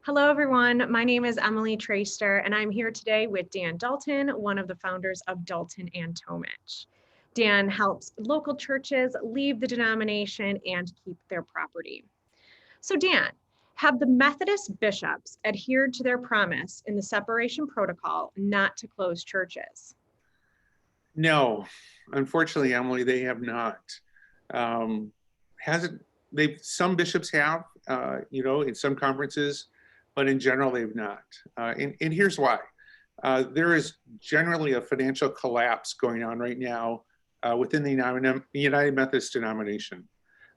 Hello, everyone. My name is Emily Traister, and I'm here today with Dan Dalton, one of the founders of Dalton and Tomich. Dan helps local churches leave the denomination and keep their property. So Dan, have the Methodist Bishops adhered to their promise in the Separation Protocol not to close churches? No, unfortunately, Emily, they have not. Hasn't some bishops have, in some conferences, but in general, they've not. And here's why. There is generally a financial collapse going on right now within the United Methodist denomination.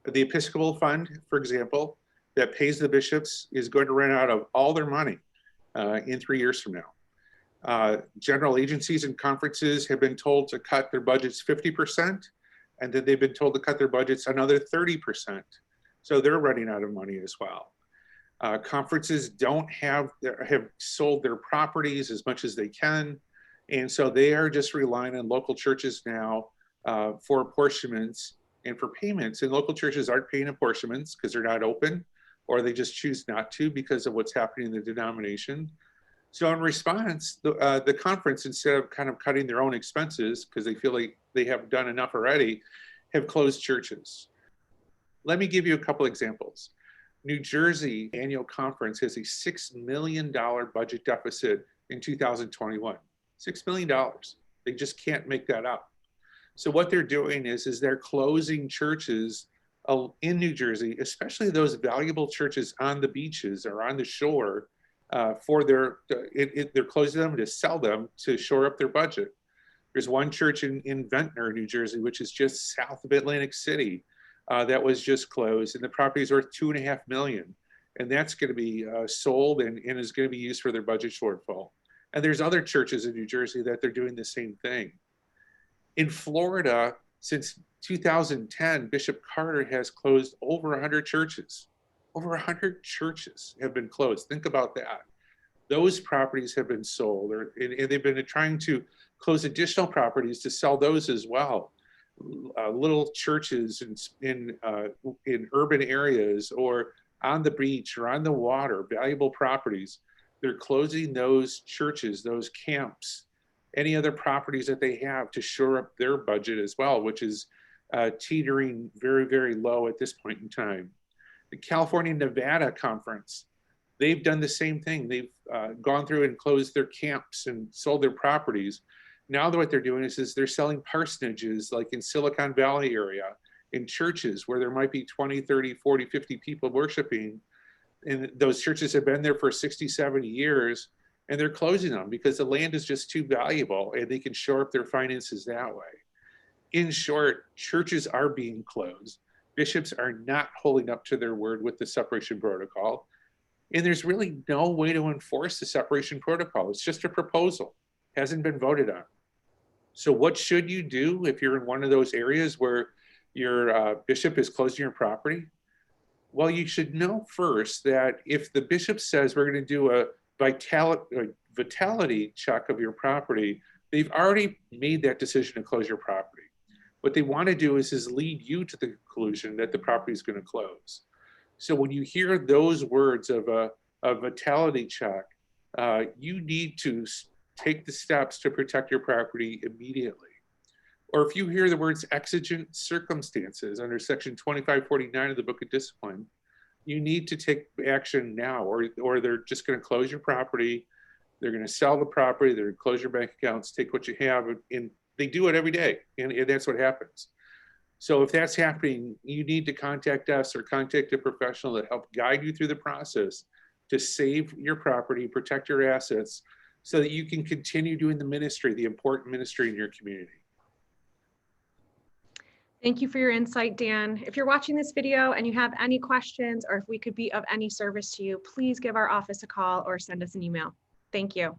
The Episcopal Fund, for example, that pays the bishops is going to run out of all their money in 3 years from now. General agencies and conferences have been told to cut their budgets 50%, and then they've been told to cut their budgets another 30%. So they're running out of money as well. Conferences have sold their properties as much as they can, and so they are just relying on local churches now for apportionments and for payments. And local churches aren't paying apportionments because they're not open, or they just choose not to because of what's happening in the denomination. So in response, the conference, instead of kind of cutting their own expenses because they feel like they have done enough already, have closed churches. Let me give you a couple examples. New Jersey annual conference has a $6 million budget deficit in 2021. $6 million. They just can't make that up. So what they're doing is they're closing churches in New Jersey, especially those valuable churches on the beaches or on the shore, they're closing them to sell them to shore up their budget. There's one church in Ventnor, New Jersey, which is just south of Atlantic City, that was just closed, and the property is worth $2.5 million, and that's going to be sold and is going to be used for their budget shortfall. And there's other churches in New Jersey that they're doing the same thing. In Florida, since 2010, Bishop Carter has closed over 100 churches. Over 100 churches have been closed. Think about that. Those properties have been sold, and they've been trying to close additional properties to sell those as well. Little churches in urban areas or on the beach or on the water, valuable properties. They're closing those churches, those camps, any other properties that they have to shore up their budget as well, which is teetering very, very low at this point in time. The California-Nevada conference, they've done the same thing. They've gone through and closed their camps and sold their properties. Now what they're doing is they're selling parsonages like in Silicon Valley area, in churches where there might be 20, 30, 40, 50 people worshiping. And those churches have been there for 60, 70 years, and they're closing them because the land is just too valuable and they can shore up their finances that way. In short, churches are being closed. Bishops are not holding up to their word with the separation protocol. And there's really no way to enforce the separation protocol. It's just a proposal, hasn't been voted on. So what should you do if you're in one of those areas where your bishop is closing your property? Well, you should know first that if the bishop says we're going to do a vitality check of your property, they've already made that decision to close your property. What they want to do is lead you to the conclusion that the property is going to close. So when you hear those words of a vitality check, you need to take the steps to protect your property immediately. Or if you hear the words exigent circumstances under section 2549 of the Book of Discipline, you need to take action now, or they're just going to close your property. They're going to sell the property. They're going to close your bank accounts, take what you have, and they do it every day, and that's what happens. So if that's happening, you need to contact us or contact a professional to help guide you through the process to save your property, protect your assets, so that you can continue doing the ministry, the important ministry in your community. Thank you for your insight, Dan. If you're watching this video and you have any questions or if we could be of any service to you, please give our office a call or send us an email. Thank you.